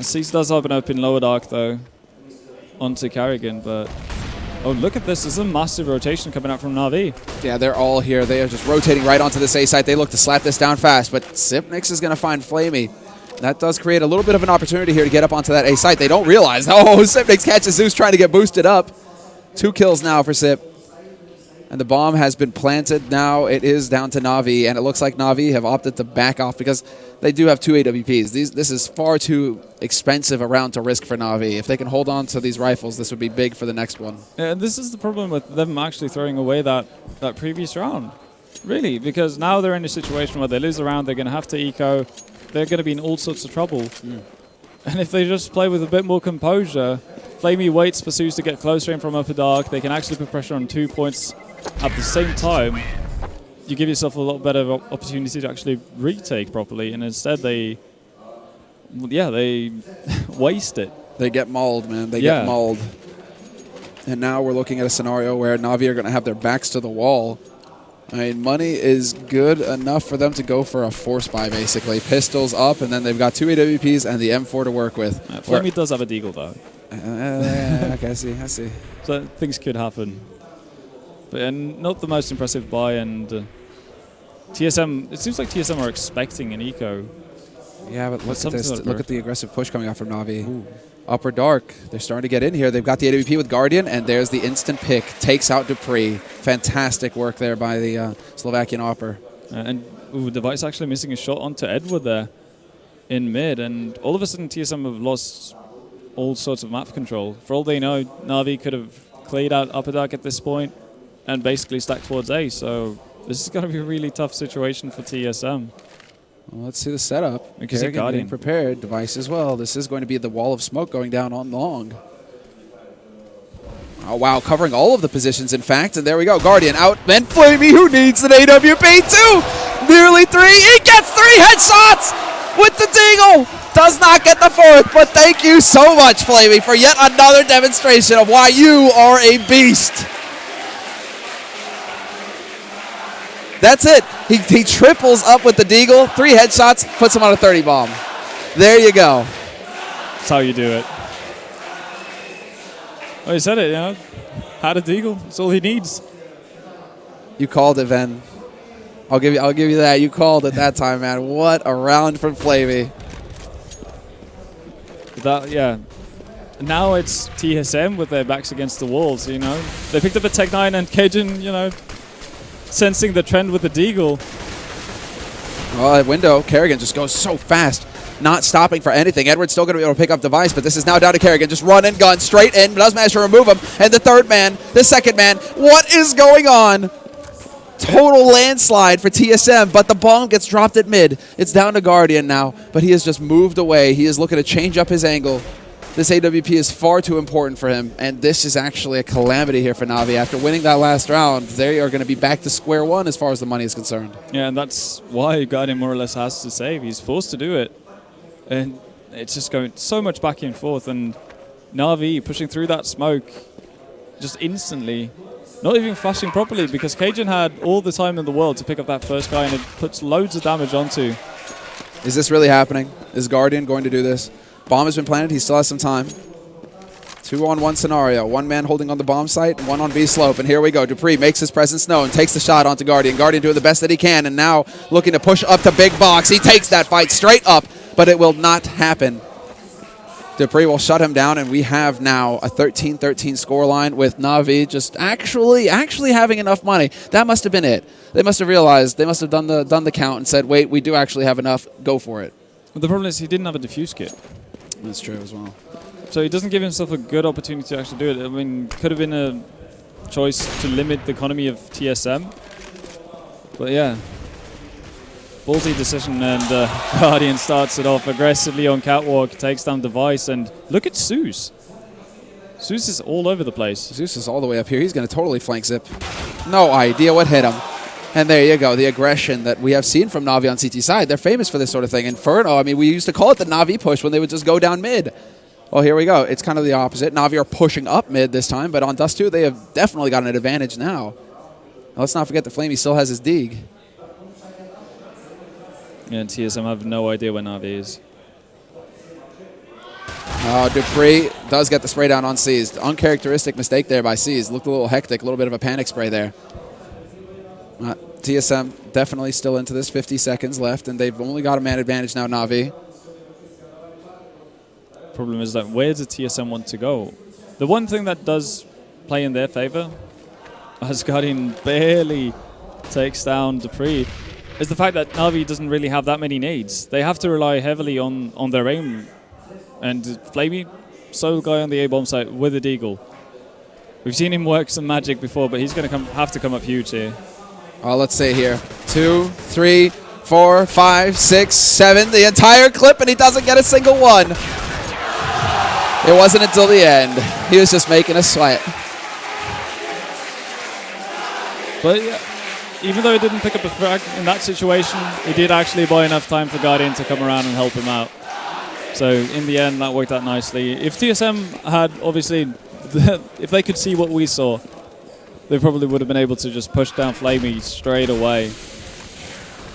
Cease does open up in Lower Dark, though, onto Carrigan, but... Oh, look at this. There's a massive rotation coming out from NaVi. Yeah, they're all here. They are just rotating right onto this A site. They look to slap this down fast, but Sipnix is going to find Flamey. That does create a little bit of an opportunity here to get up onto that A site. They don't realize. Oh, Sipnix catches Zeus trying to get boosted up. 2 kills now for Sip. And the bomb has been planted. Now it is down to NaVi, and it looks like NaVi have opted to back off because they do have 2 AWPs. This is far too expensive a round to risk for NaVi. If they can hold on to these rifles, this would be big for the next one. Yeah, and this is the problem with them actually throwing away that previous round, really, because now they're in a situation where they lose the round, they're going to have to eco, they're going to be in all sorts of trouble. And if they just play with a bit more composure, Flamey waits for Zeus to get closer in from Upper Dark, they can actually put pressure on 2 points at the same time. You give yourself a lot better opportunity to actually retake properly, and instead they waste it. They get mauled, man. They get mauled. And now we're looking at a scenario where NaVi are going to have their backs to the wall. I mean, money is good enough for them to go for a force buy, basically. Pistols up, and then they've got 2 AWPs and the M4 to work with. Flamey does have a deagle, though. Okay, I see. So things could happen. But not the most impressive buy, and TSM, it seems like TSM are expecting an eco. Yeah, but look at this. Look at the aggressive push coming out from NaVi. Ooh. Upper Dark, they're starting to get in here. They've got the AWP with Guardian, and there's the instant pick. Takes out Dupree. Fantastic work there by the Slovakian Opper. And Device actually missing a shot onto Edward there in mid, and all of a sudden TSM have lost all sorts of map control. For all they know, NaVi could have cleared out Upper Dark at this point and basically stacked towards A, so this is going to be a really tough situation for TSM. Well, let's see the setup. Because Guardian getting prepared. Device as well. This is going to be the wall of smoke going down on long. Oh, wow. Covering all of the positions, in fact. And there we go. Guardian out. Then Flamey, who needs an AWP too. Nearly 3. He gets 3 headshots with the deagle. Does not get the 4th, but thank you so much, Flamey, for yet another demonstration of why you are a beast. That's it. He triples up with the deagle, 3 headshots, puts him on a 30 bomb. There you go. That's how you do it. Oh, he said it, you know. Had a deagle. That's all he needs. You called it, Ven. I'll give you that. You called it that time, man. What a round from Flamey. Yeah. Now it's TSM with their backs against the walls, you know. They picked up a Tech 9 and Cajun, you know, sensing the trend with the deagle. Well, at window, Kerrigan just goes so fast, not stopping for anything. Edward's still going to be able to pick up Device, but this is now down to Kerrigan. Just run and gun straight in, but does manage to remove him. And the third man, the second man, what is going on? Total landslide for TSM, but the bomb gets dropped at mid. It's down to Guardian now, but he has just moved away. He is looking to change up his angle. This AWP is far too important for him, and this is actually a calamity here for NaVi. After winning that last round, they are going to be back to square one as far as the money is concerned. Yeah, and that's why Guardian more or less has to save. He's forced to do it, and it's just going so much back and forth, and NaVi pushing through that smoke just instantly, not even flashing properly, because Cajun had all the time in the world to pick up that first guy, and it puts loads of damage onto. Is this really happening? Is Guardian going to do this? Bomb has been planted. He still has some time. 2-on-1 scenario. One man holding on the bomb site, one on B slope. And here we go. Dupree makes his presence known, takes the shot onto Guardian. Guardian doing the best that he can, and now looking to push up to big box. He takes that fight straight up, but it will not happen. Dupree will shut him down, and we have now a 13-13 scoreline with NaVi just actually having enough money. That must have been it. They must have realized, they must have done the count and said, wait, we do actually have enough. Go for it. Well, the problem is he didn't have a defuse kit. That's true as well. So he doesn't give himself a good opportunity to actually do it. I mean, could have been a choice to limit the economy of TSM. But yeah, ballsy decision, and Guardian starts it off aggressively on Catwalk, takes down Device, and look at Zeus. Zeus is all over the place. Zeus is all the way up here. He's going to totally flank Zip. No idea what hit him. And there you go, the aggression that we have seen from NaVi on CT side. They're famous for this sort of thing. Inferno, I mean, we used to call it the NaVi push when they would just go down mid. Well, here we go. It's kind of the opposite. NaVi are pushing up mid this time, but on Dust 2, they have definitely got an advantage now. Let's not forget that Flamey still has his dig. Yeah, and TSM have no idea where NaVi is. Oh, Dupree does get the spray down on Seized. Uncharacteristic mistake there by Seized. Looked a little hectic, a little bit of a panic spray there. TSM definitely still into this. 50 seconds left, and they've only got a man advantage now, NaVi. Problem is that where does TSM want to go? The one thing that does play in their favor, as Guardian barely takes down Dupree, is the fact that NaVi doesn't really have that many nades. They have to rely heavily on their aim. And Flamey, solo guy on the A-bomb site with a deagle. We've seen him work some magic before, but he's going to have to come up huge here. Let's see here. 2, 3, 4, 5, 6, 7. The entire clip, and he doesn't get a single one. It wasn't until the end. He was just making us sweat. But yeah, even though he didn't pick up a frag in that situation, he did actually buy enough time for Guardian to come around and help him out. So in the end, that worked out nicely. If TSM had, obviously, if they could see what we saw, they probably would have been able to just push down Flamey straight away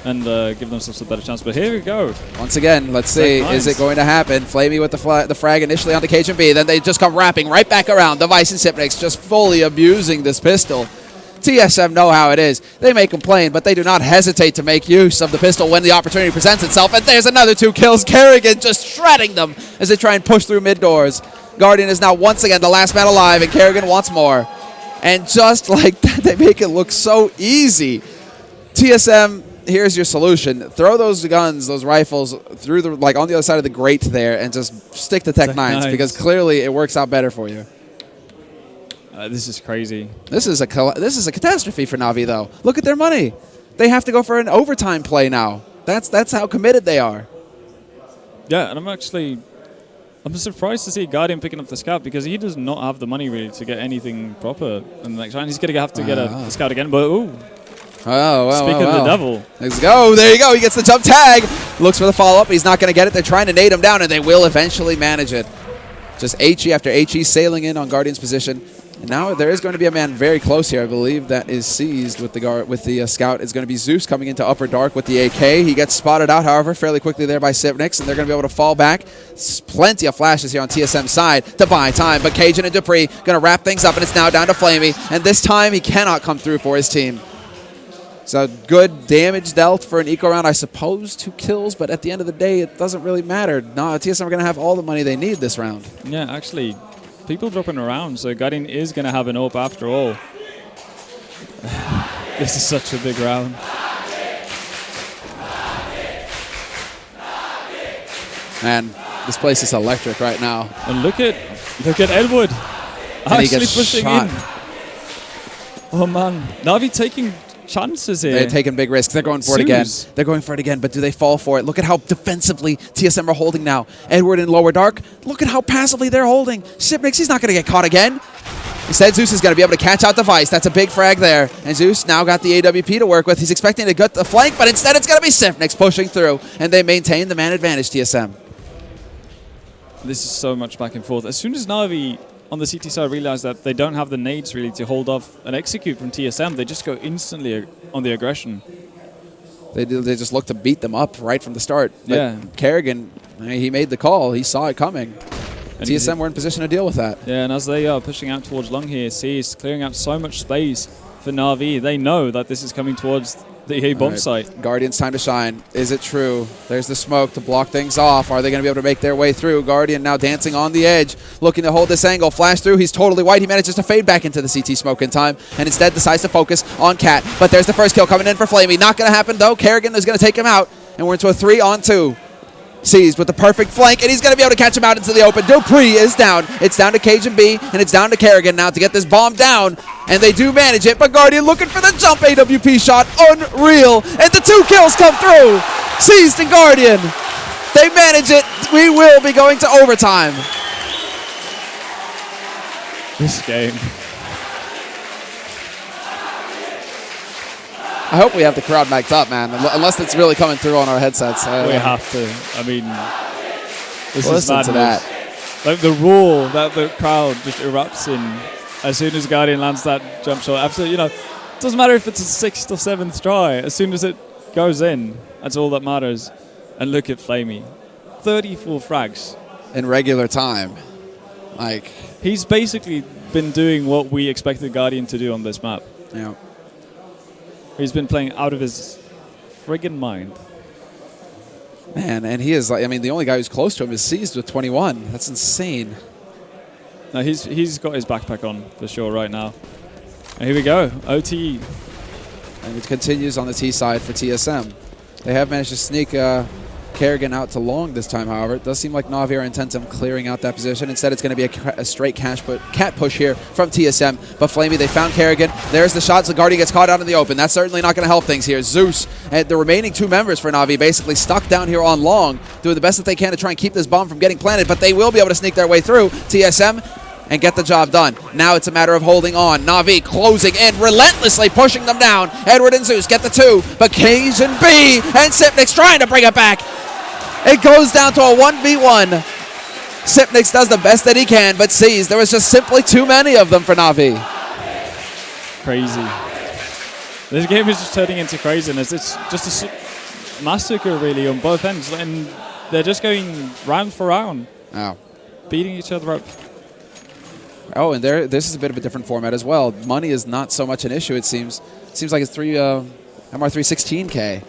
and give themselves a better chance. But here we go. Once again, let's see. Is it going to happen? Flamey with the frag initially onto Cajun B. Then they just come wrapping right back around. Device and Sipnix just fully abusing this pistol. TSM know how it is. They may complain, but they do not hesitate to make use of the pistol when the opportunity presents itself. And there's another 2 kills. Kerrigan just shredding them as they try and push through mid doors. Guardian is now once again the last man alive, and Kerrigan wants more. And just like that, they make it look so easy. TSM, here's your solution. Throw those guns, those rifles, through the on the other side of the grate there, and just stick to Tech 9s, because clearly it works out better for you. This is crazy. This is a catastrophe for NaVi, though. Look at their money. They have to go for an overtime play now. That's how committed they are. Yeah, and I'm surprised to see Guardian picking up the scout, because he does not have the money really to get anything proper in the next round. He's going to have to get a scout again, but ooh. Oh, well, Speaking of the devil. Let's go. There you go. He gets the jump tag. Looks for the follow-up. He's not going to get it. They're trying to nade him down, and they will eventually manage it. Just HE after HE sailing in on Guardian's position. And now there is going to be a man very close here. I believe that is Seized with the scout. It's going to be Zeus coming into Upper Dark with the AK. He gets spotted out, however, fairly quickly there by Sipnix, and they're going to be able to fall back. Plenty of flashes here on TSM's side to buy time, but Cajun and Dupree going to wrap things up, and it's now down to Flamey. And this time he cannot come through for his team. So good damage dealt for an eco round, I suppose, 2 kills, but at the end of the day, it doesn't really matter. No, TSM are going to have all the money they need this round. Yeah, actually, people dropping around, so Guardian is going to have an AWP after all. This is such a big round. Man, this place is electric right now. And look at Edward actually pushing in. Oh man, NaVi taking chances here. They're taking big risks. They're going for it again. They're going for it again, but do they fall for it? Look at how defensively TSM are holding now. Edward in Lower Dark, look at how passively they're holding. Sipnix, he's not going to get caught again. Instead, Zeus is going to be able to catch out Device. That's a big frag there. And Zeus now got the AWP to work with. He's expecting to get the flank, but instead it's going to be Sipnix pushing through, and they maintain the man advantage, TSM. This is so much back and forth. As soon as NaVi on the CT side realize that they don't have the nades really to hold off and execute from TSM, they just go instantly on the aggression. They just look to beat them up right from the start. But yeah. Kerrigan, he made the call. He saw it coming. And TSM were in position to deal with that. Yeah, and as they are pushing out towards long here, C's clearing out so much space for NaVi. They know that this is coming towards the A-bomb site. Guardian's time to shine. Is it true? There's the smoke to block things off. Are they going to be able to make their way through? Guardian now dancing on the edge, looking to hold this angle. Flash through. He's totally white. He manages to fade back into the CT smoke in time, and instead decides to focus on Cat. But there's the first kill coming in for Flamey. Not going to happen, though. Kerrigan is going to take him out, and we're into a 3-on-2. Seized with the perfect flank, and he's going to be able to catch him out into the open. Dupree is down. It's down to Cajun B, and it's down to Kerrigan now to get this bomb down. And they do manage it, but Guardian looking for the jump AWP shot. Unreal. And the 2 kills come through. Seized and Guardian. They manage it. We will be going to overtime. This game. I hope we have the crowd mic'd up, man. Unless it's really coming through on our headsets. We have to. I mean, this is listen madness. to that. Like the roar that the crowd just erupts in as soon as Guardian lands that jump shot. After, you know, it doesn't matter if it's a 6th or 7th try. As soon as it goes in, that's all that matters. And look at Flamey. 34 frags. In regular time. Like, he's basically been doing what we expected Guardian to do on this map. Yeah. He's been playing out of his friggin' mind. Man, and he is like, I mean, the only guy who's close to him is Seized with 21. That's insane. No, he's got his backpack on for sure right now. And here we go, OT. And it continues on the T side for TSM. They have managed to sneak Kerrigan out to long this time, however. It does seem like NaVi are intent on clearing out that position. Instead, it's going to be a straight cat push here from TSM. But Flamey, they found Kerrigan. There's the shot, so Guardian gets caught out in the open. That's certainly not going to help things here. Zeus and the remaining 2 members for NaVi basically stuck down here on long, doing the best that they can to try and keep this bomb from getting planted, but they will be able to sneak their way through TSM and get the job done. Now it's a matter of holding on. NaVi closing in, relentlessly pushing them down. Edward and Zeus get the 2, but Cage and B and Sipnik's trying to bring it back. It goes down to a 1v1. Sipnix does the best that he can, but sees there was just simply too many of them for NaVi. Crazy. This game is just turning into craziness. It's just a massacre, really, on both ends. And they're just going round for round. Oh. Beating each other up. Oh, and this is a bit of a different format as well. Money is not so much an issue, it seems. It seems like it's MR3 16K.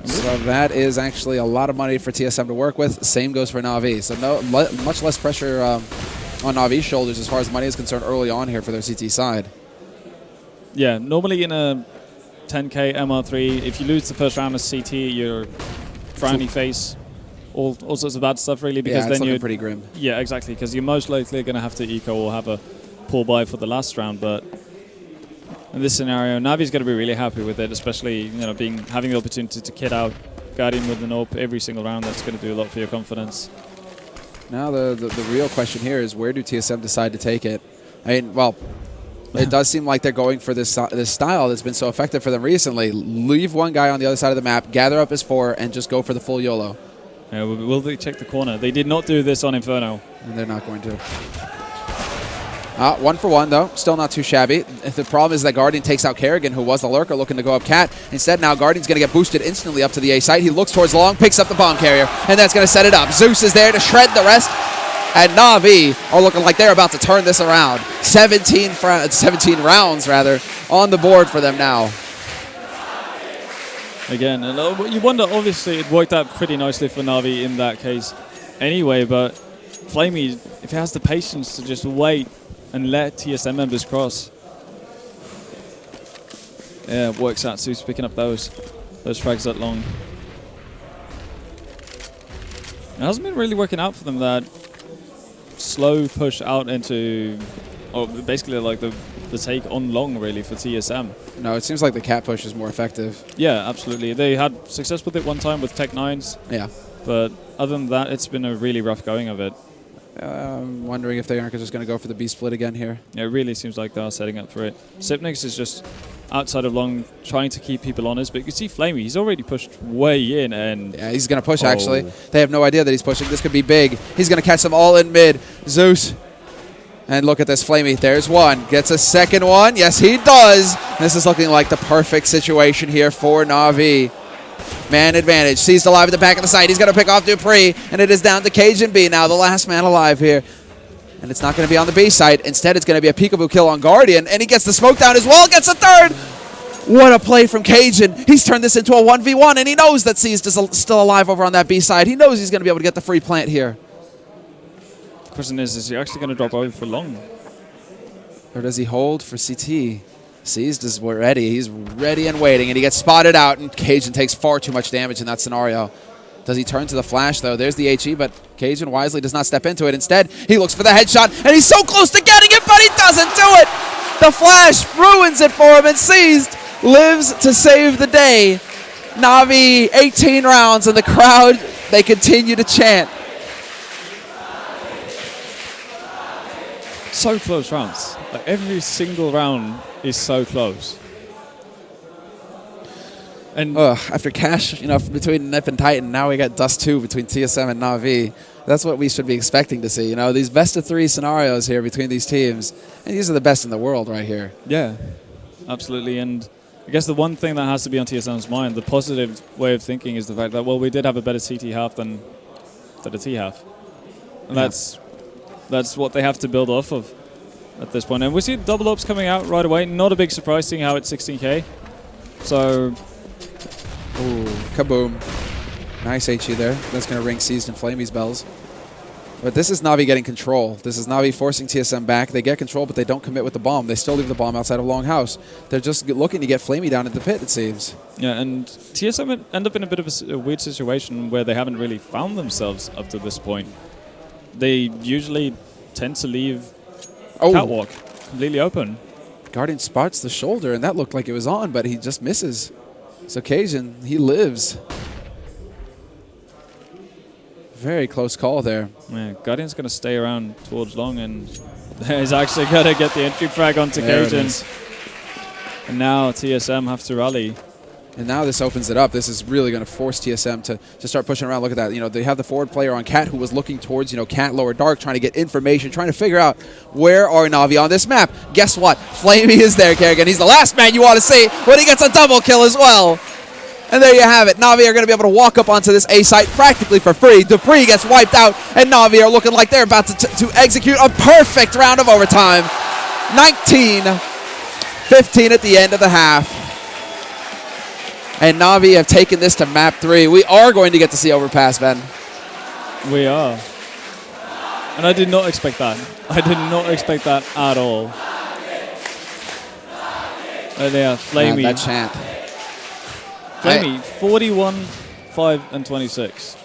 So that is actually a lot of money for TSM to work with. Same goes for NaVi. So much less pressure on NaVi's shoulders as far as money is concerned early on here for their CT side. Yeah, normally in a 10K MR3, if you lose the first round of CT, you're frowny face, all sorts of bad stuff really. Because yeah, it's then you're pretty grim. Yeah, exactly. Because you're most likely going to have to eco or have a pull buy for the last round, but. In this scenario, NaVi's going to be really happy with it, especially having the opportunity to kit out Guardian with an AWP every single round. That's going to do a lot for your confidence. Now the real question here is, where do TSM decide to take it? I mean, well, it does seem like they're going for this style that's been so effective for them recently. Leave one guy on the other side of the map, gather up his 4, and just go for the full YOLO. Yeah, will they check the corner? They did not do this on Inferno. And they're not going to. 1 for 1, though. Still not too shabby. The problem is that Guardian takes out Kerrigan, who was the lurker looking to go up Cat. Instead, now Guardian's going to get boosted instantly up to the A site. He looks towards long, picks up the bomb carrier, and that's going to set it up. Zeus is there to shred the rest. And NaVi are looking like they're about to turn this around. 17 rounds, rather, on the board for them now. Again, and you wonder, obviously, it worked out pretty nicely for NaVi in that case anyway, but Flamey, if he has the patience to just wait and let TSM members cross. Yeah, it works out. Zeus picking up those frags that long. It hasn't been really working out for them, that slow push out into, basically like the take on long really for TSM. No, it seems like the cat push is more effective. Yeah, absolutely. They had success with it one time with Tech 9s. Yeah. But other than that, it's been a really rough going of it. I'm wondering if they aren't just going to go for the B split again here. Yeah, it really seems like they are setting up for it. Sipnix is just outside of long, trying to keep people honest, but you can see Flamey, he's already pushed way in, and... Yeah, he's going to push, actually. They have no idea that he's pushing. This could be big. He's going to catch them all in mid. Zeus. And look at this, Flamey. There's one. Gets a second one. Yes, he does. This is looking like the perfect situation here for NaVi. Man advantage. Seized alive at the back of the site. He's going to pick off Dupree, and it is down to Cage and B now, the last man alive here. And it's not going to be on the B side. Instead, it's going to be a peekaboo kill on Guardian, and he gets the smoke down as well. Gets a third. What a play from Cajun. He's turned this into a 1v1, and he knows that Seized is still alive over on that B side. He knows he's going to be able to get the free plant here. The question is he actually going to drop over for long? Or does he hold for CT? Seized is ready. He's ready and waiting, and he gets spotted out, and Cajun takes far too much damage in that scenario. Does he turn to the flash, though? There's the HE, but Cajun wisely does not step into it. Instead, he looks for the headshot, and he's so close to getting it, but he doesn't do it! The flash ruins it for him, and Seized lives to save the day. NaVi, 18 rounds, and the crowd, they continue to chant. So close rounds. Like, every single round is so close. And after Cash, between Nip and Titan, now we got Dust 2 between TSM and NaVi. That's what we should be expecting to see. These best-of-3 scenarios here between these teams, and these are the best in the world right here. Yeah, absolutely. And I guess the one thing that has to be on TSM's mind, the positive way of thinking, is the fact that, well, we did have a better CT half than the T half. And that's what they have to build off of at this point. And we see double ops coming out right away. Not a big surprise seeing how it's 16K. So... Ooh, kaboom. Nice HE there. That's going to ring Seized and Flamey's bells. But this is NaVi getting control. This is NaVi forcing TSM back. They get control, but they don't commit with the bomb. They still leave the bomb outside of Longhouse. They're just looking to get Flamey down at the pit, it seems. Yeah, and TSM end up in a bit of a weird situation where they haven't really found themselves up to this point. They usually tend to leave Catwalk completely open. Guardian spots the shoulder, and that looked like it was on, but he just misses. So Cajun, he lives. Very close call there. Yeah, Guardian's going to stay around towards long, and he's actually going to get the entry frag onto Cajun. And now TSM have to rally. And now this opens it up. This is really going to force TSM to start pushing around. Look at that. They have the forward player on Cat who was looking towards, Cat lower dark, trying to get information, trying to figure out where are NaVi on this map. Guess what? Flamey is there, Kerrigan. He's the last man you want to see when he gets a double kill as well. And there you have it. NaVi are going to be able to walk up onto this A site practically for free. Dupree gets wiped out, and NaVi are looking like they're about to execute a perfect round of overtime. 19-15 at the end of the half. And NaVi have taken this to map 3. We are going to get to see overpass, Ben. We are. And I did not expect that. I did not expect that at all. And yeah, Flamey. That chant. Flamey, 41, 5, and 26.